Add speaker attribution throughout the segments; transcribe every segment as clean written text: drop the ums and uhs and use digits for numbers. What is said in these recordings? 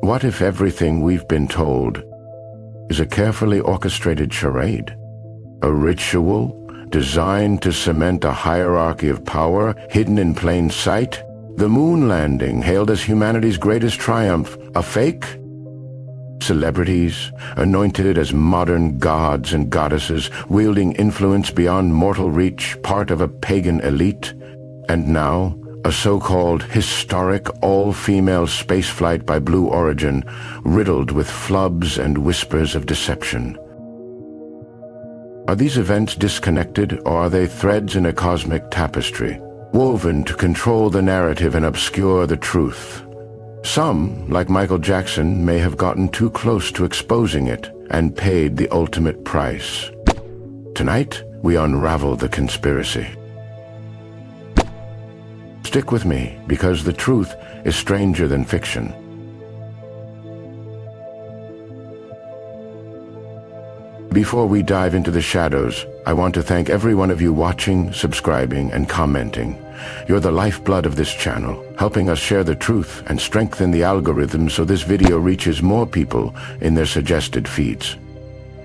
Speaker 1: What if everything we've been told is a carefully orchestrated charade? A ritual designed to cement a hierarchy of power hidden in plain sight? The moon landing, hailed as humanity's greatest triumph, a fake? Celebrities, anointed as modern gods and goddesses, wielding influence beyond mortal reach, part of a pagan elite? And now, a so-called historic all-female spaceflight by Blue Origin, riddled with flubs and whispers of deception. Are these events disconnected, or are they threads in a cosmic tapestry, woven to control the narrative and obscure the truth? Some, like Michael Jackson, may have gotten too close to exposing it and paid the ultimate price. Tonight, we unravel the conspiracy. Stick with me, because the truth is stranger than fiction. Before we dive into the shadows, I want to thank every one of you watching, subscribing, and commenting. You're the lifeblood of this channel, helping us share the truth and strengthen the algorithm so this video reaches more people in their suggested feeds.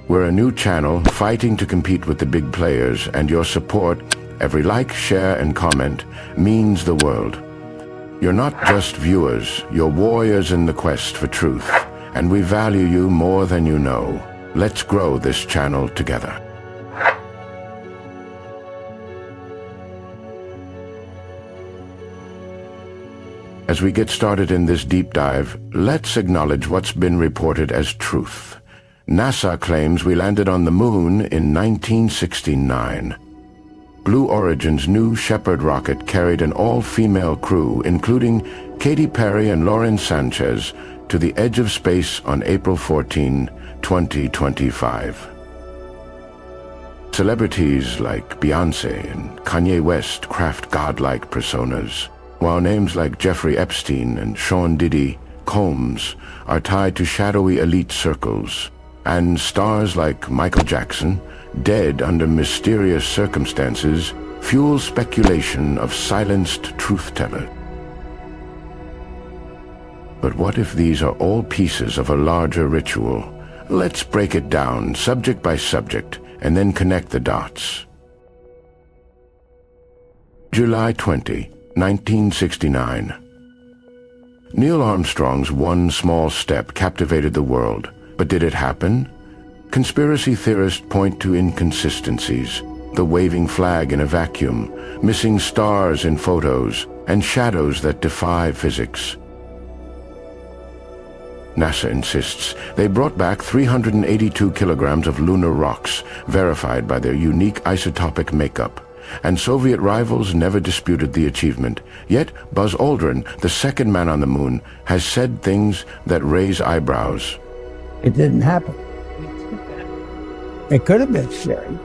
Speaker 1: We're a new channel fighting to compete with the big players, and your support, every like, share, and comment, means the world. You're not just viewers, you're warriors in the quest for truth, and we value you more than you know. Let's grow this channel together. As we get started in this deep dive, let's acknowledge what's been reported as truth. NASA claims we landed on the moon in 1969. Blue Origin's new Shepard rocket carried an all-female crew, including Katy Perry and Lauren Sanchez, to the edge of space on April 14, 2025. Celebrities like Beyoncé and Kanye West craft godlike personas, while names like Jeffrey Epstein and Sean Diddy, Combs are tied to shadowy elite circles, and stars like Michael Jackson, dead under mysterious circumstances, fuel speculation of silenced truth-tellers. But what if these are all pieces of a larger ritual? Let's break it down, subject by subject, and then connect the dots. July 20, 1969. Neil Armstrong's one small step captivated the world, but did it happen? Conspiracy theorists point to inconsistencies, the waving flag in a vacuum, missing stars in photos, and shadows that defy physics. NASA insists they brought back 382 kilograms of lunar rocks, verified by their unique isotopic makeup, and Soviet rivals never disputed the achievement. Yet Buzz Aldrin, the second man on the moon, has said things that raise eyebrows.
Speaker 2: It didn't happen. It could have been scary.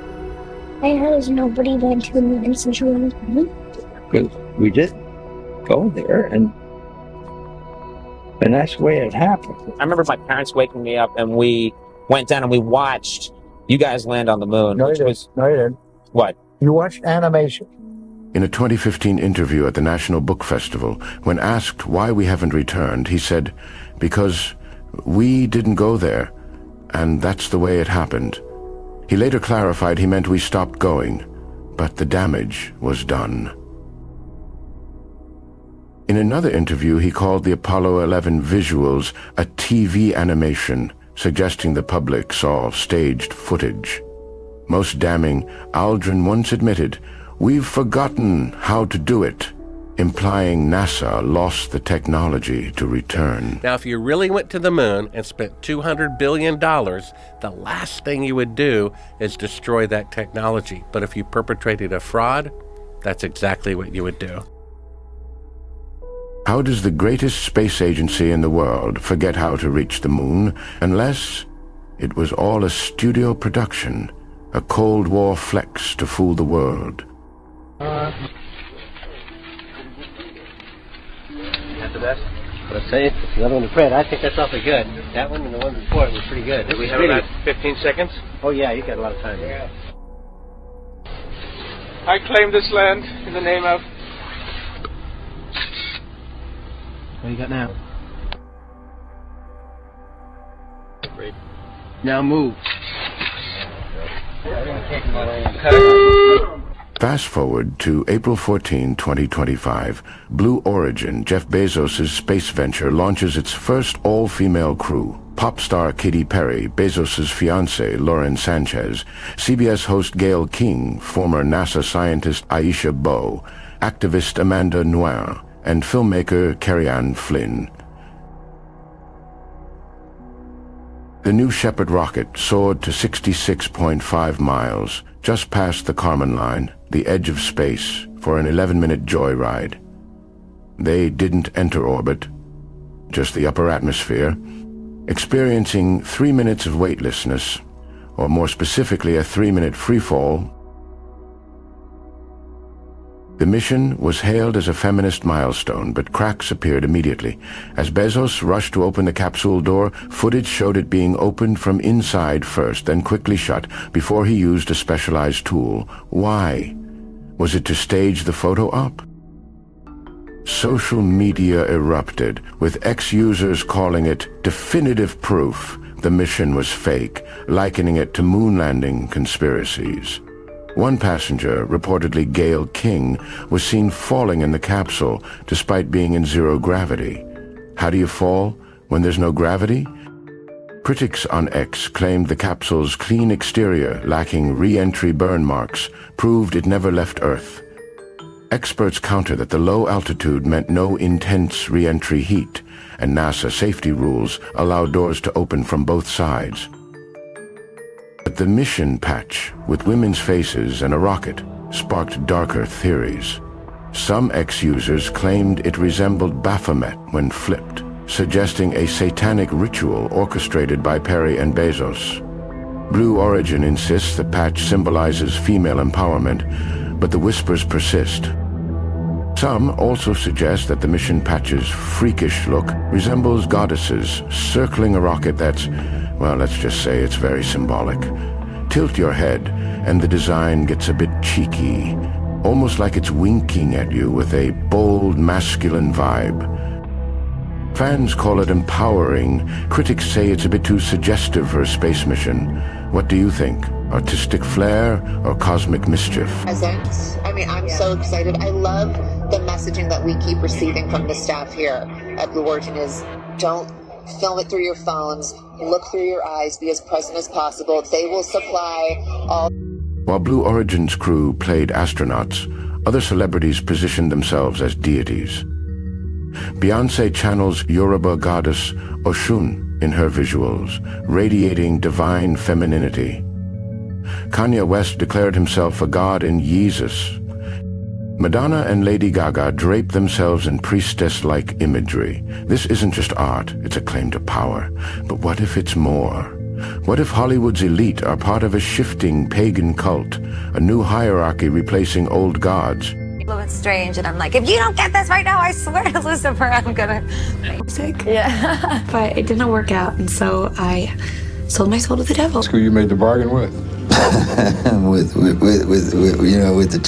Speaker 3: I heard nobody went to the moon since you were on the moon.
Speaker 2: Because we did go there, and that's the way it happened.
Speaker 4: I remember my parents waking me up, and we went down and we watched you guys land on the moon.
Speaker 2: No, you didn't.
Speaker 4: What?
Speaker 2: You watched animation.
Speaker 1: In a 2015 interview at the National Book Festival, when asked why we haven't returned, he said, "Because we didn't go there, and that's the way it happened." He later clarified he meant we stopped going, but the damage was done. In another interview, he called the Apollo 11 visuals a TV animation, suggesting the public saw staged footage. Most damning, Aldrin once admitted, "We've forgotten how to do it," implying NASA lost the technology to return.
Speaker 5: Now, if you really went to the moon and spent $200 billion, the last thing you would do is destroy that technology. But if you perpetrated a fraud, that's exactly what you would do.
Speaker 1: How does the greatest space agency in the world forget how to reach the moon, unless it was all a studio production, a Cold War flex to fool the world?
Speaker 6: That's the best. Let's say it's another one to Fred. I think that's awfully good. That one and the one before it was pretty good.
Speaker 5: We have about 15 seconds.
Speaker 6: Oh yeah, you got a lot of time.
Speaker 7: Yeah. I claim this land in the name of...
Speaker 6: What do you got now? Now move.
Speaker 1: Fast forward to April 14, 2025. Blue Origin, Jeff Bezos' space venture, launches its first all-female crew. Pop star Katy Perry, Bezos' fiancée Lauren Sanchez, CBS host Gayle King, former NASA scientist Aisha Bowe, activist Amanda Noir, and filmmaker Carrie-Anne Flynn. The New Shepard rocket soared to 66.5 miles, just past the Kármán line, the edge of space, for an 11-minute joyride. They didn't enter orbit, just the upper atmosphere, experiencing 3 minutes of weightlessness, or more specifically a 3-minute freefall. The mission was hailed as a feminist milestone, but cracks appeared immediately. As Bezos rushed to open the capsule door, footage showed it being opened from inside first, then quickly shut, before he used a specialized tool. Why? Was it to stage the photo op? Social media erupted, with ex-users calling it definitive proof the mission was fake, likening it to moon landing conspiracies. One passenger, reportedly Gayle King, was seen falling in the capsule despite being in zero gravity. How do you fall when there's no gravity? Critics on X claimed the capsule's clean exterior, lacking re-entry burn marks, proved it never left Earth. Experts counter that the low altitude meant no intense re-entry heat, and NASA safety rules allow doors to open from both sides. But the mission patch, with women's faces and a rocket, sparked darker theories. Some ex-users claimed it resembled Baphomet when flipped, suggesting a satanic ritual orchestrated by Perry and Bezos. Blue Origin insists the patch symbolizes female empowerment, but the whispers persist. Some also suggest that the mission patch's freakish look resembles goddesses circling a rocket that's, well, let's just say it's very symbolic. Tilt your head, and the design gets a bit cheeky, almost like it's winking at you with a bold, masculine vibe. Fans call it empowering. Critics say it's a bit too suggestive for a space mission. What do you think? Artistic flair or cosmic mischief?
Speaker 8: I'm so excited. I love the messaging that we keep receiving from the staff here at Blue Origin is don't film it through your phones, look through your eyes, be as present as possible. They will supply all.
Speaker 1: While Blue Origin's crew played astronauts, other celebrities positioned themselves as deities. Beyoncé channels Yoruba goddess Oshun in her visuals, radiating divine femininity. Kanye West declared himself a god in Yeezus. Madonna and Lady Gaga drape themselves in priestess-like imagery. This isn't just art, it's a claim to power. But what if it's more? What if Hollywood's elite are part of a shifting pagan cult, a new hierarchy replacing old gods?
Speaker 9: It's strange, and I'm like, if you don't get this right now, I swear to Lucifer, I'm gonna sick. Yeah. But it didn't work out, and so I sold my soul to the devil.
Speaker 10: Who you made the bargain with?
Speaker 11: with the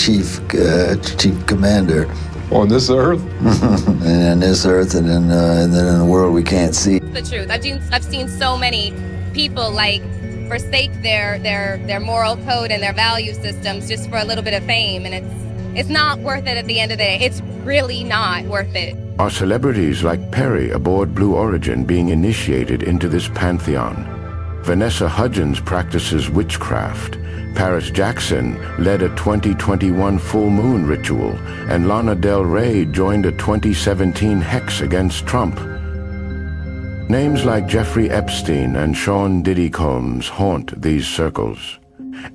Speaker 11: chief commander.
Speaker 10: On this earth?
Speaker 11: And on this earth, and then in the world we can't see.
Speaker 12: The truth. I've seen so many people forsake their moral code and their value systems just for a little bit of fame, and it's not worth it at the end of the day. It's really not worth it.
Speaker 1: Are celebrities like Perry aboard Blue Origin being initiated into this pantheon? Vanessa Hudgens practices witchcraft. Paris Jackson led a 2021 full moon ritual, and Lana Del Rey joined a 2017 hex against Trump. Names like Jeffrey Epstein and Sean Diddy Combs haunt these circles.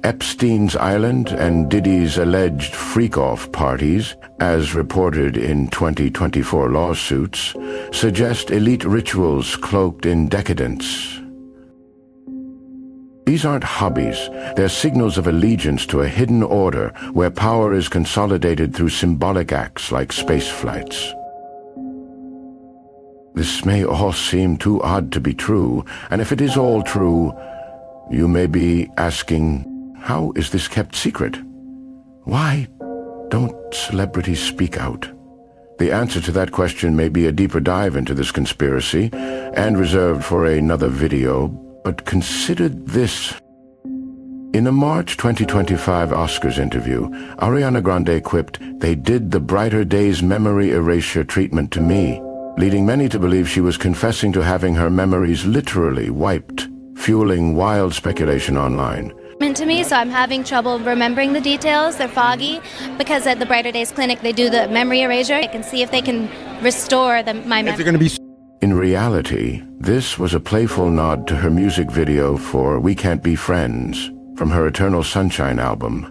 Speaker 1: Epstein's Island and Diddy's alleged freak-off parties, as reported in 2024 lawsuits, suggest elite rituals cloaked in decadence. These aren't hobbies, they're signals of allegiance to a hidden order where power is consolidated through symbolic acts like space flights. This may all seem too odd to be true, and if it is all true, you may be asking, how is this kept secret? Why don't celebrities speak out? The answer to that question may be a deeper dive into this conspiracy, and reserved for another video, But consider this. In a March 2025 Oscars interview, Ariana Grande quipped, "They did the Brighter Days memory erasure treatment to me," leading many to believe she was confessing to having her memories literally wiped, fueling wild speculation online.
Speaker 13: To me, so I'm having trouble remembering the details. They're foggy because at the Brighter Days Clinic they do the memory erasure. I can see if they can restore my memory.
Speaker 1: In reality, this was a playful nod to her music video for We Can't Be Friends from her Eternal Sunshine album,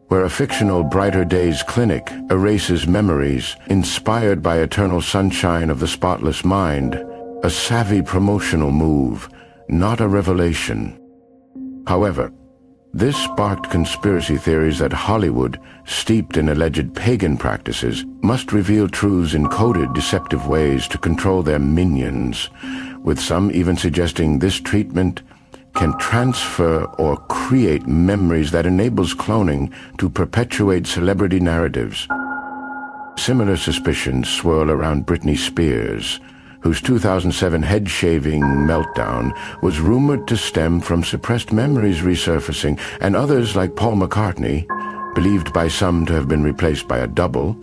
Speaker 1: where a fictional Brighter Days clinic erases memories inspired by Eternal Sunshine of the Spotless Mind, a savvy promotional move, not a revelation. However, this sparked conspiracy theories that Hollywood, steeped in alleged pagan practices, must reveal truths in coded, deceptive ways to control their minions, with some even suggesting this treatment can transfer or create memories that enables cloning to perpetuate celebrity narratives. Similar suspicions swirl around Britney Spears, whose 2007 head-shaving meltdown was rumored to stem from suppressed memories resurfacing, and others like Paul McCartney, believed by some to have been replaced by a double,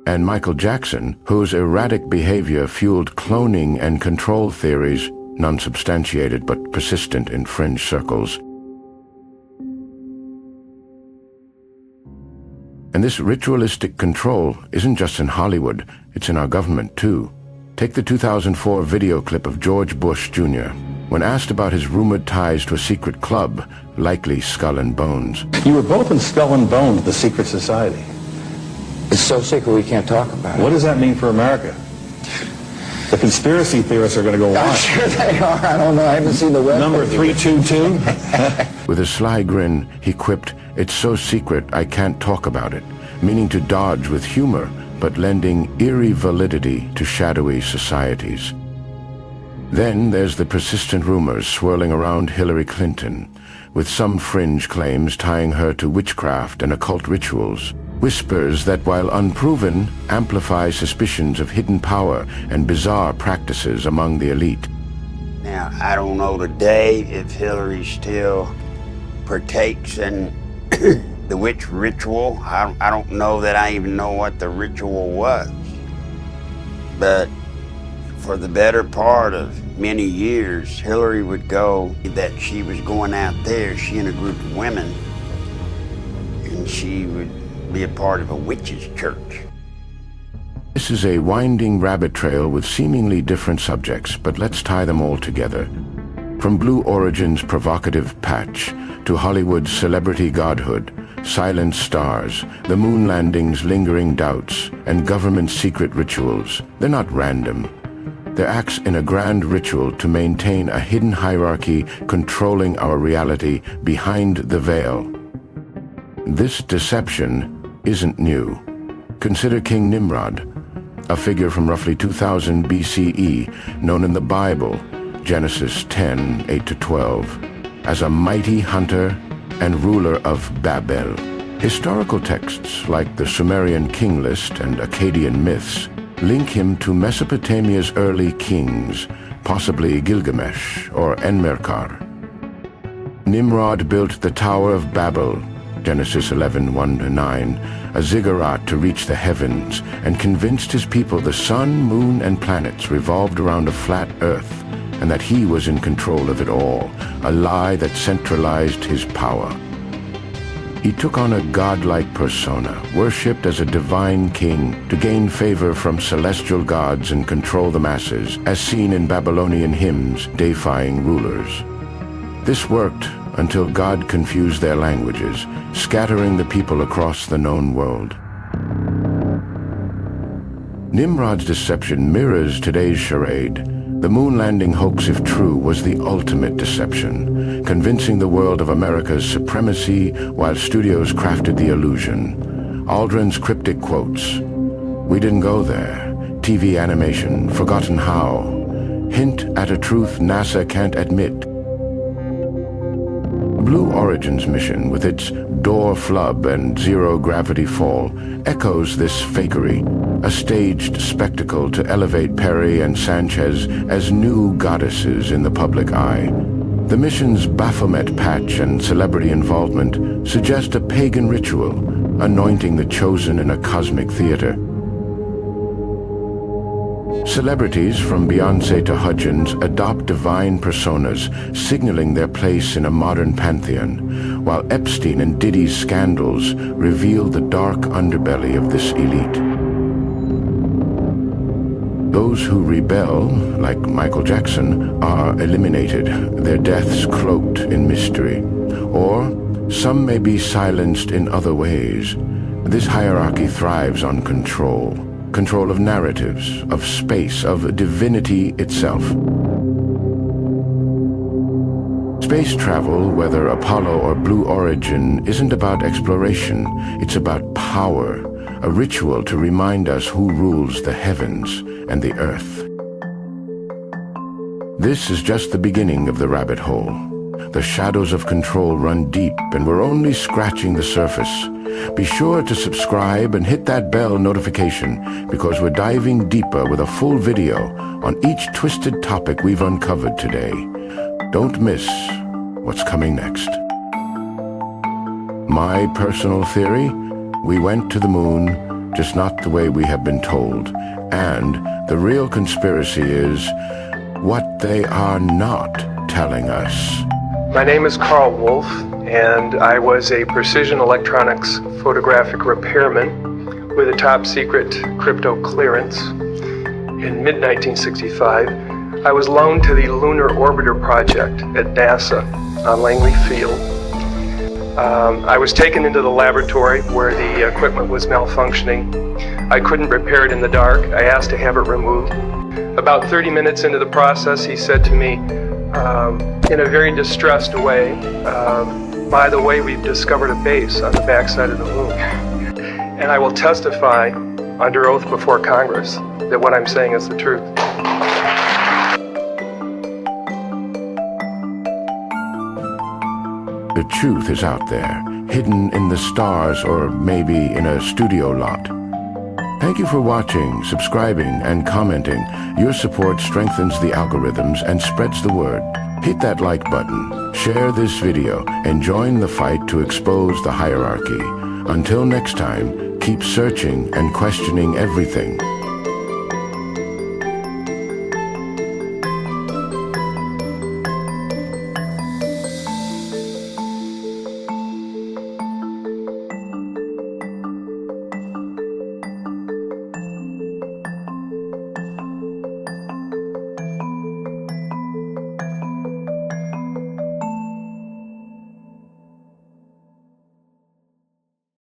Speaker 1: and Michael Jackson, whose erratic behavior fueled cloning and control theories, non-substantiated but persistent in fringe circles. And this ritualistic control isn't just in Hollywood, it's in our government too. Take the 2004 video clip of George Bush Jr. When asked about his rumored ties to a secret club, likely Skull and Bones.
Speaker 14: You were both in Skull and Bones, the secret society.
Speaker 11: It's so secret we can't talk about it.
Speaker 14: What does that mean for America? The conspiracy theorists are going to go
Speaker 11: I'm
Speaker 14: wild.
Speaker 11: sure they are. I don't know. I haven't seen the web.
Speaker 14: Number 322?
Speaker 1: With a sly grin, he quipped, "It's so secret I can't talk about it," meaning to dodge with humor, but lending eerie validity to shadowy societies. Then there's the persistent rumors swirling around Hillary Clinton, with some fringe claims tying her to witchcraft and occult rituals. Whispers that, while unproven, amplify suspicions of hidden power and bizarre practices among the elite.
Speaker 15: Now, I don't know today if Hillary still partakes in the witch ritual. I don't know that I even know what the ritual was. But for the better part of many years, Hillary would go, that she was going out there, she and a group of women, and she would be a part of a witch's church.
Speaker 1: This is a winding rabbit trail with seemingly different subjects, but let's tie them all together. From Blue Origin's provocative patch to Hollywood's celebrity godhood, silent stars, the moon landing's lingering doubts, and government secret rituals, they're not random. They're acts in a grand ritual to maintain a hidden hierarchy controlling our reality behind the veil. This deception isn't new. Consider King Nimrod, a figure from roughly 2000 BCE, known in the Bible, Genesis 10, 8-12, as a mighty hunter and ruler of Babel. Historical texts like the Sumerian king list and Akkadian myths link him to Mesopotamia's early kings, possibly Gilgamesh or Enmerkar. Nimrod built the Tower of Babel, Genesis 11, 1-9, a ziggurat to reach the heavens, and convinced his people the sun, moon, and planets revolved around a flat earth, and that he was in control of it all, a lie that centralized his power. He took on a godlike persona, worshipped as a divine king, to gain favor from celestial gods and control the masses, as seen in Babylonian hymns deifying rulers. This worked until God confused their languages, scattering the people across the known world. Nimrod's deception mirrors today's charade. The moon landing hoax, if true, was the ultimate deception, convincing the world of America's supremacy while studios crafted the illusion. Aldrin's cryptic quotes, "We didn't go there," TV animation, "Forgotten how," hint at a truth NASA can't admit. Blue Origin's mission, with its door flub and zero-gravity fall, echoes this fakery, a staged spectacle to elevate Perry and Sanchez as new goddesses in the public eye. The mission's Baphomet patch and celebrity involvement suggest a pagan ritual, anointing the chosen in a cosmic theater. Celebrities from Beyoncé to Hudgens adopt divine personas, signaling their place in a modern pantheon, while Epstein and Diddy's scandals reveal the dark underbelly of this elite. Those who rebel, like Michael Jackson, are eliminated, their deaths cloaked in mystery. Or some may be silenced in other ways. This hierarchy thrives on control. Control of narratives, of space, of divinity itself. Space travel, whether Apollo or Blue Origin, isn't about exploration. It's about power, a ritual to remind us who rules the heavens and the earth. This is just the beginning of the rabbit hole. The shadows of control run deep, and we're only scratching the surface. Be sure to subscribe and hit that bell notification, because we're diving deeper with a full video on each twisted topic we've uncovered today. Don't miss what's coming next. My personal theory? We went to the moon, just not the way we have been told. And the real conspiracy is what they are not telling us.
Speaker 7: My name is Carl Wolf, and I was a precision electronics photographic repairman with a top secret crypto clearance. In mid-1965, I was loaned to the Lunar Orbiter Project at NASA on Langley Field. I was taken into the laboratory where the equipment was malfunctioning. I couldn't repair it in the dark. I asked to have it removed. About 30 minutes into the process, he said to me, in a very distressed way, by the way, we've discovered a base on the backside of the moon. And I will testify under oath before Congress that what I'm saying is the truth.
Speaker 1: The truth is out there, hidden in the stars or maybe in a studio lot. Thank you for watching, subscribing, and commenting. Your support strengthens the algorithms and spreads the word. Hit that like button, share this video, and join the fight to expose the hierarchy. Until next time, keep searching and questioning everything.